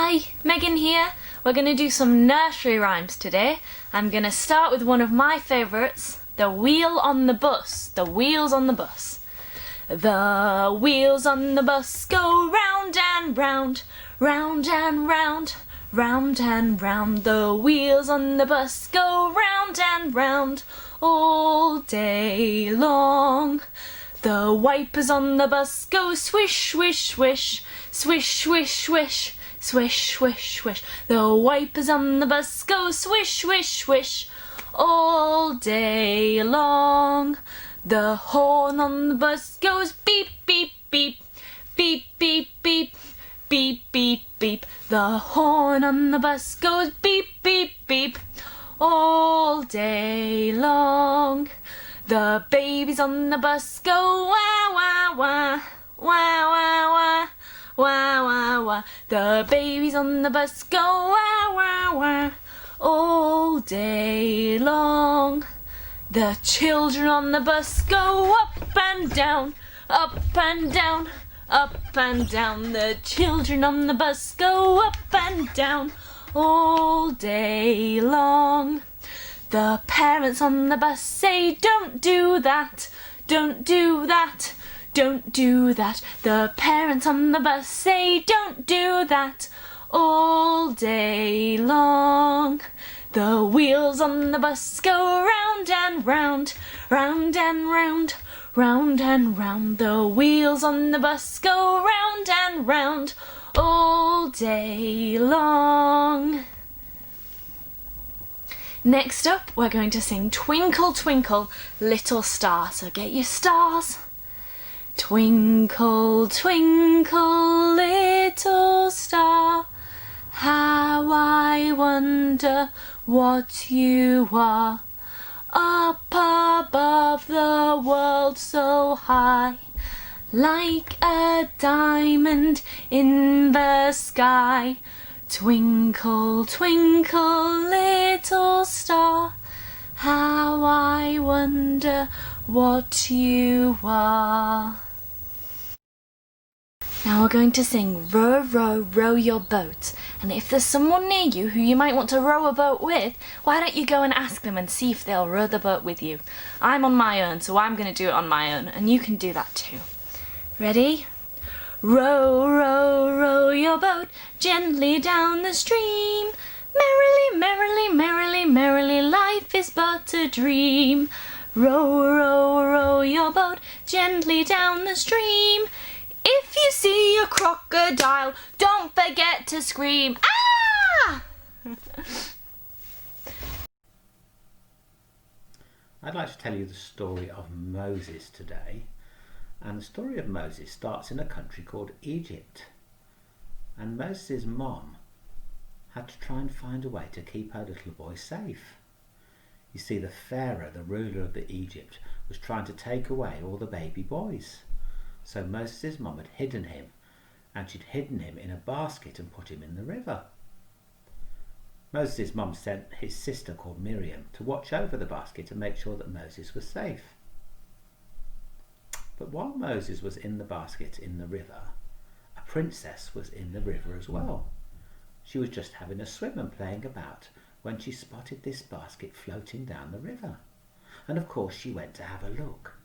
Hi, Megan here. We're going to do some nursery rhymes today. I'm going to start with one of my favourites, the wheel on the bus, the wheels on the bus. The wheels on the bus go round and round, round and round, round and round. The wheels on the bus go round and round all day long. The wipers on the bus go swish, swish, swish, swish, swish, swish, swish, swish, swish. The wipers on the bus go swish, swish, swish all day long. The horn on the bus goes beep, beep, beep, beep, beep, beep, beep, beep, beep. The horn on the bus goes beep, beep, beep all day long. The babies on the bus go wah, wah, wah, wah, wah, wah, wah, wah, wah. The babies on the bus go wah, wah, wah all day long. The children on the bus go up and down, up and down, up and down. The children on the bus go up and down all day long. The parents on the bus say, don't do that, don't do that, don't do that. The parents on the bus say, don't do that all day long. The wheels on the bus go round and round, round and round, round and round. The wheels on the bus go round and round all day long. Next up, we're going to sing Twinkle, Twinkle, Little Star. So get your stars. Twinkle, twinkle, little star, how I wonder what you are. Up above the world so high, like a diamond in the sky. Twinkle, twinkle, little star, how I wonder what you are. Now we're going to sing Row, row, row your boat. And if there's someone near you who you might want to row a boat with, why don't you go and ask them and see if they'll row the boat with you. I'm on my own, so I'm going to do it on my own, and you can do that too. Ready? Row, row, row your boat gently down the stream. Merrily, merrily, merrily, merrily, life is but a dream. Row, row, row your boat gently down the stream. If you see a crocodile, don't forget to scream, ah! I'd like to tell you the story of Moses today. And the story of Moses starts in a country called Egypt. And Moses' mom had to try and find a way to keep her little boy safe. You see, the Pharaoh, the ruler of the Egypt, was trying to take away all the baby boys. So Moses' mom had hidden him, and she'd hidden him in a basket and put him in the river. Moses' mom sent his sister called Miriam to watch over the basket and make sure that Moses was safe. But while Moses was in the basket in the river, a princess was in the river as well. She was just having a swim and playing about when she spotted this basket floating down the river. And of course she went to have a look.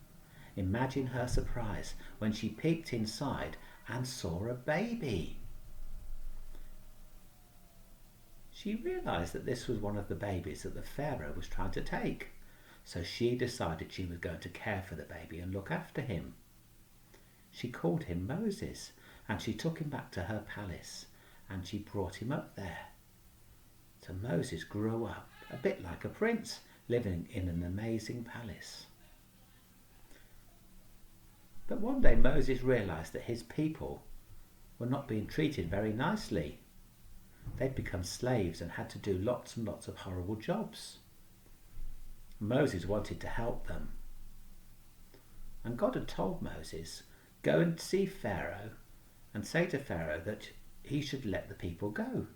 Imagine her surprise when she peeked inside and saw a baby. She realised that this was one of the babies that the Pharaoh was trying to take. So she decided she was going to care for the baby and look after him. She called him Moses, and she took him back to her palace, and she brought him up there. So Moses grew up a bit like a prince, living in an amazing palace. But one day Moses realised that his people were not being treated very nicely. They'd become slaves and had to do lots and lots of horrible jobs. Moses wanted to help them. And God had told Moses, go and see Pharaoh and say to Pharaoh that he should let the people go.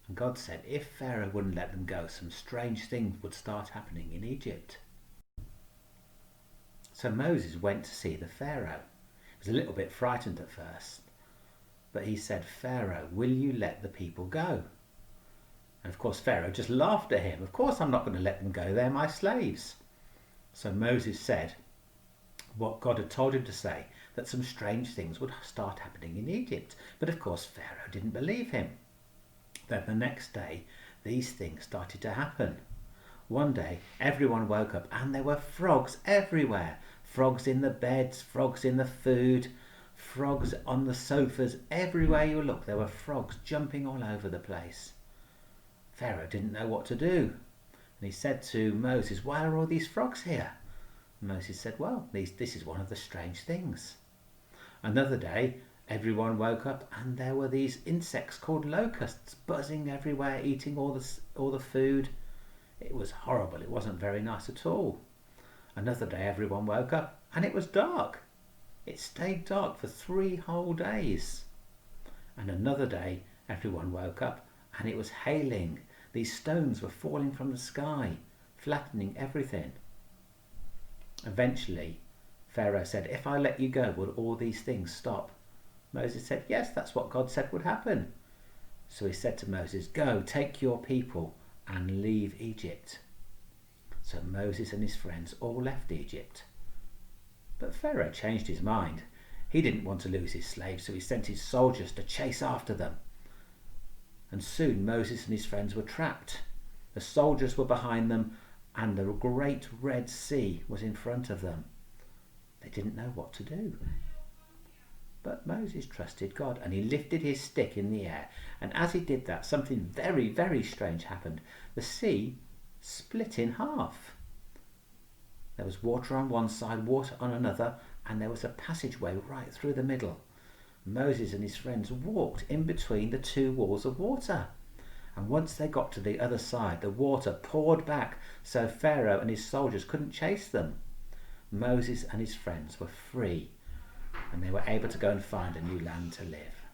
And God said if Pharaoh wouldn't let them go, some strange things would start happening in Egypt. So Moses went to see the Pharaoh. He was a little bit frightened at first, But he said, Pharaoh, will you let the people go? And of course Pharaoh just laughed at him. Of course I'm not going to let them go, they're my slaves. So Moses said what God had told him to say, that some strange things would start happening in Egypt. But of course Pharaoh didn't believe him. Then the next day these things started to happen. One day everyone woke up and there were frogs everywhere. Frogs in the beds, frogs in the food, frogs on the sofas. Everywhere you look there were frogs jumping all over the place. Pharaoh didn't know what to do. And he said to Moses, why are all these frogs here? Moses said, well, this is one of the strange things. Another day, everyone woke up and there were these insects called locusts buzzing everywhere, eating all the food. It was horrible. It wasn't very nice at all. Another day, everyone woke up and it was dark. It stayed dark for 3 whole days. And another day, everyone woke up and it was hailing. These stones were falling from the sky, flattening everything. Eventually, Pharaoh said, if I let you go, will all these things stop? Moses said, yes, that's what God said would happen. So he said to Moses, go, take your people and leave Egypt. So Moses and his friends all left Egypt. But Pharaoh changed his mind. He didn't want to lose his slaves, so he sent his soldiers to chase after them. And soon Moses and his friends were trapped. The soldiers were behind them and the great Red Sea was in front of them. They didn't know what to do. But Moses trusted God and he lifted his stick in the air. And as he did that, something very, very strange happened. The sea split in half. There was water on one side, water on another, and there was a passageway right through the middle. Moses and his friends walked in between the 2 walls of water. And once they got to the other side, the water poured back so Pharaoh and his soldiers couldn't chase them. Moses and his friends were free and they were able to go and find a new land to live.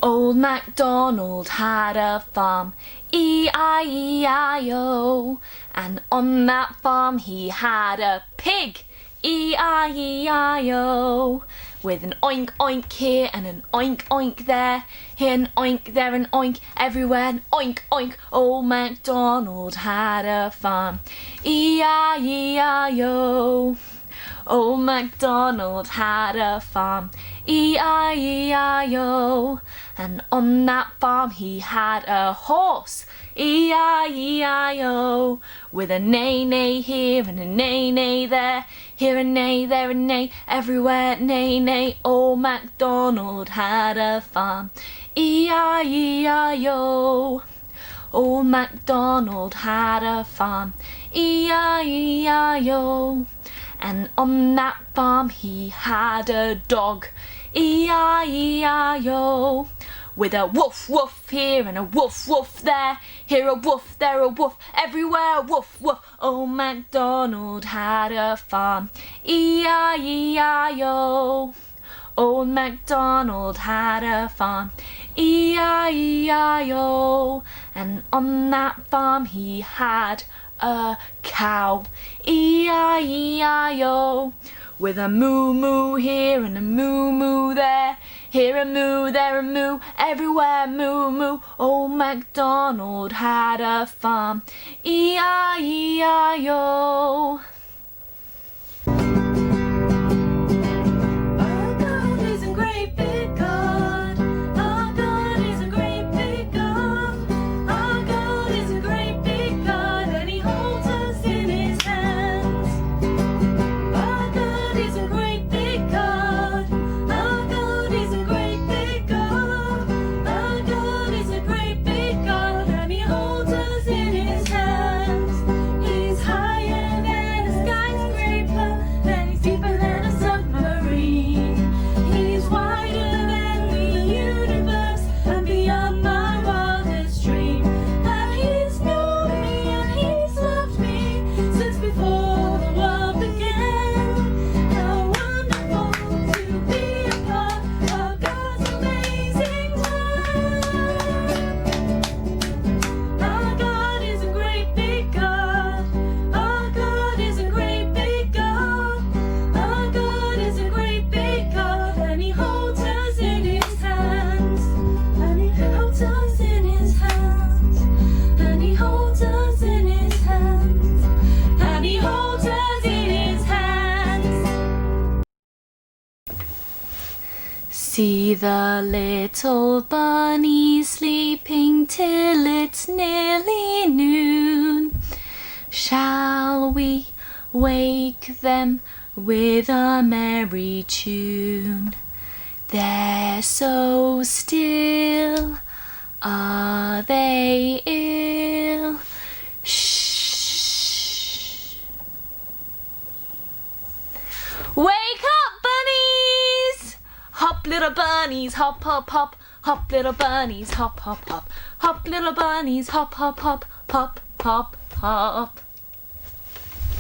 Old MacDonald had a farm, E-I-E-I-O, and on that farm he had a pig, E-I-E-I-O, with an oink oink here and an oink oink there, here an oink, there an oink, everywhere an oink oink. Old MacDonald had a farm, E-I-E-I-O. Old MacDonald had a farm, E-I-E-I-O, and on that farm he had a horse, E-I-E-I-O, with a neigh-neigh here and a neigh-neigh there, here a neigh, there a neigh, everywhere neigh-neigh. Old MacDonald had a farm, E-I-E-I-O. Old MacDonald had a farm, E-I-E-I-O, and on that farm he had a dog, E-I-E-I-O, with a woof woof here and a woof woof there, here a woof, there a woof, everywhere a woof woof. Old MacDonald had a farm, E-I-E-I-O. Old MacDonald had a farm, E-I-E-I-O, and on that farm he had a cow, E-I-E-I-O, with a moo moo here and a moo moo there, here a moo, there a moo, everywhere moo moo. Old MacDonald had a farm, E-I-E-I-O. See the little bunnies sleeping till it's nearly noon. Shall we wake them with a merry tune? They're so still, are they ill? Shh. Wake up, bunnies! Hop, little bunnies, hop, hop, hop. Hop, little bunnies, hop, hop, hop. Hop, little bunnies, hop, hop, hop. Hop, hop, hop.